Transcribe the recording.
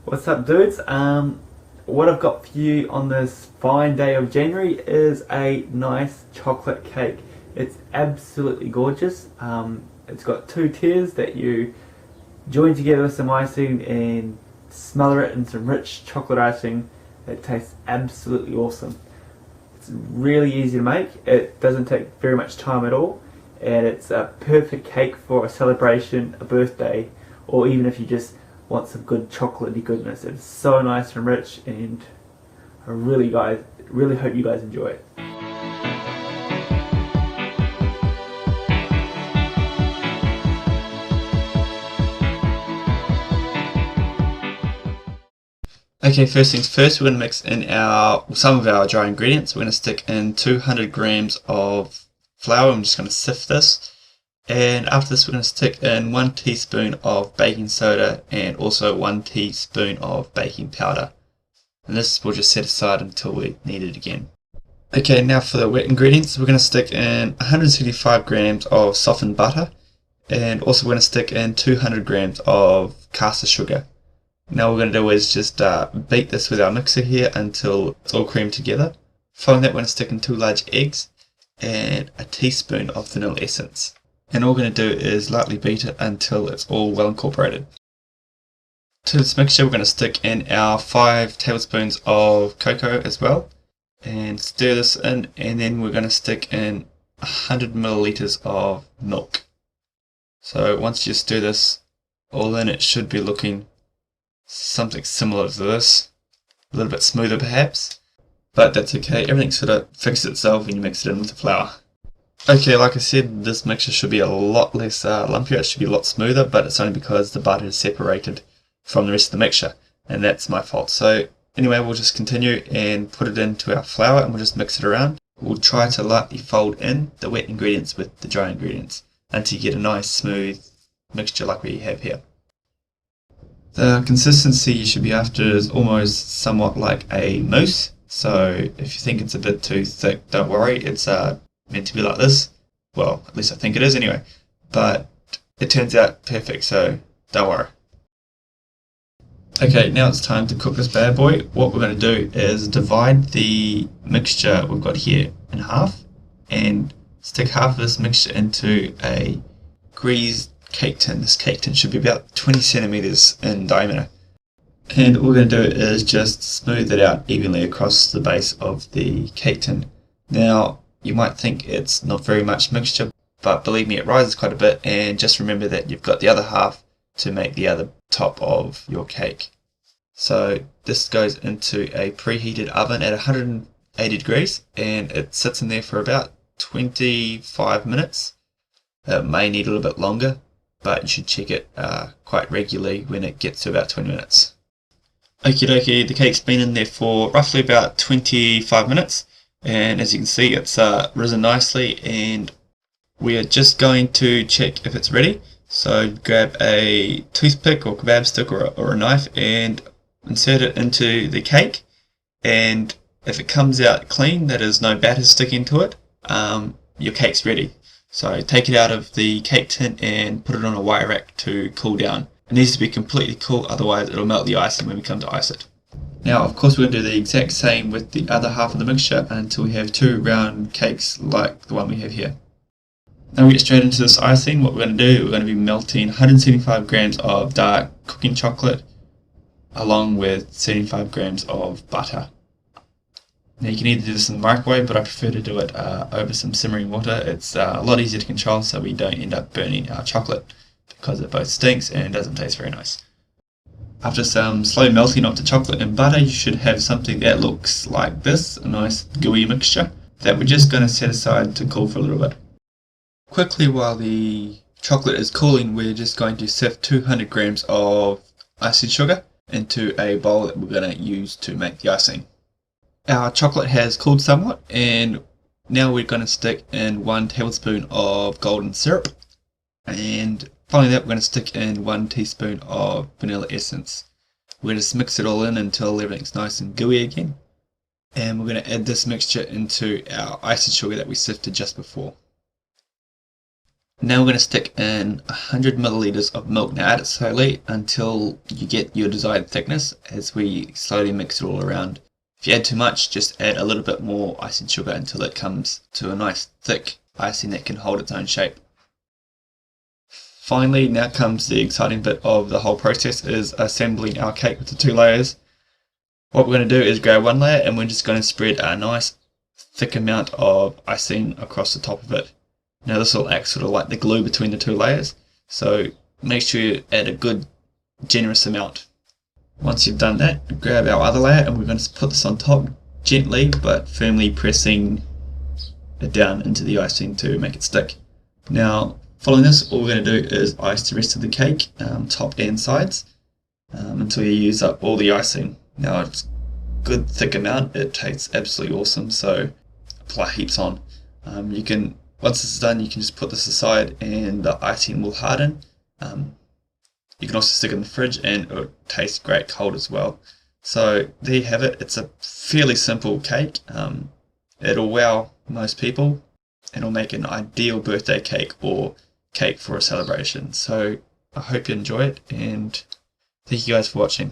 What's up, dudes? What I've got for you on this fine day of January is a nice chocolate cake. It's absolutely gorgeous. It's got two tiers that you join together with some icing and smother it in some rich chocolate icing. It tastes absolutely awesome. It's really easy to make. It doesn't take very much time at all, and it's a perfect cake for a celebration, a birthday, or even if you just want some good chocolatey goodness. It's so nice and rich, and I really hope you guys enjoy it. Okay, first things first, we're going to mix in some of our dry ingredients. We're going to stick in 200 grams of flour. I'm just going to sift this. And after this, we're going to stick in 1 teaspoon of baking soda and also 1 teaspoon of baking powder. And this we'll just set aside until we need it again. Okay, now for the wet ingredients, we're going to stick in 175 grams of softened butter. And also we're going to stick in 200 grams of caster sugar. Now what we're going to do is just beat this with our mixer here until it's all creamed together. Following that, we're going to stick in 2 large eggs and a teaspoon of vanilla essence. And all we're going to do is lightly beat it until it's all well incorporated. To this mixture, we're going to stick in our 5 tablespoons of cocoa as well. And stir this in, and then we're going to stick in 100 milliliters of milk. So once you stir this all in, it should be looking something similar to this, a little bit smoother perhaps, but that's okay. Everything sort of fixes itself when you mix it in with the flour. Okay, like I said, this mixture should be a lot less lumpier, it should be a lot smoother, but it's only because the butter is separated from the rest of the mixture, and that's my fault. So anyway, we'll just continue and put it into our flour, and we'll just mix it around. We'll try to lightly fold in the wet ingredients with the dry ingredients until you get a nice smooth mixture like we have here. The consistency you should be after is almost somewhat like a mousse, so if you think it's a bit too thick, don't worry, it's meant to be like this. Well, at least I think it is anyway, but it turns out perfect, so don't worry. Okay, now it's time to cook this bad boy. What we're going to do is divide the mixture we've got here in half and stick half of this mixture into a greased cake tin. This cake tin should be about 20 centimeters in diameter. And all we're going to do is just smooth it out evenly across the base of the cake tin. Now, you might think it's not very much mixture, but believe me, it rises quite a bit, and just remember that you've got the other half to make the other top of your cake. So this goes into a preheated oven at 180 degrees, and it sits in there for about 25 minutes. It may need a little bit longer, but you should check it quite regularly when it gets to about 20 minutes. Okie dokie, the cake's been in there for roughly about 25 minutes, and as you can see, it's risen nicely, and we are just going to check if it's ready. So grab a toothpick or kebab stick or a knife and insert it into the cake, and if it comes out clean, that is no batter sticking to it, your cake's ready. So take it out of the cake tin and put it on a wire rack to cool down. It needs to be completely cool, otherwise it'll melt the icing when we come to ice it. Now, of course, we're going to do the exact same with the other half of the mixture until we have 2 round cakes like the one we have here. Now we get straight into this icing. What we're going to do, we're going to be melting 175 grams of dark cooking chocolate along with 75 grams of butter. Now you can either do this in the microwave, but I prefer to do it over some simmering water. It's a lot easier to control, so we don't end up burning our chocolate because it both stinks and doesn't taste very nice. After some slow melting of the chocolate and butter, you should have something that looks like this, a nice gooey mixture that we're just going to set aside to cool for a little bit. Quickly, while the chocolate is cooling, we're just going to sift 200 grams of icing sugar into a bowl that we're going to use to make the icing. Our chocolate has cooled somewhat, and now we're going to stick in 1 tablespoon of golden syrup, and following that we're going to stick in 1 teaspoon of vanilla essence. We're going to just mix it all in until everything's nice and gooey again, and we're going to add this mixture into our icing sugar that we sifted just before. Now we're going to stick in 100 milliliters of milk. Now add it slowly until you get your desired thickness as we slowly mix it all around. If you add too much, just add a little bit more icing sugar until it comes to a nice thick icing that can hold its own shape. Finally, now comes the exciting bit of the whole process, is assembling our cake with the 2 layers. What we're going to do is grab 1 layer and we're just going to spread a nice thick amount of icing across the top of it. Now this will act sort of like the glue between the 2 layers, so make sure you add a good generous amount. Once you've done that, grab our other layer and we're going to put this on top, gently but firmly pressing it down into the icing to make it stick. Now following this, all we're going to do is ice the rest of the cake, top and sides, until you use up all the icing. Now it's a good thick amount, it tastes absolutely awesome, so apply heaps on. Once this is done, you can just put this aside and the icing will harden. You can also stick it in the fridge and it will taste great cold as well. So there you have it. It's a fairly simple cake. It'll wow most people and it'll make an ideal birthday cake or cake for a celebration. So I hope you enjoy it and thank you guys for watching.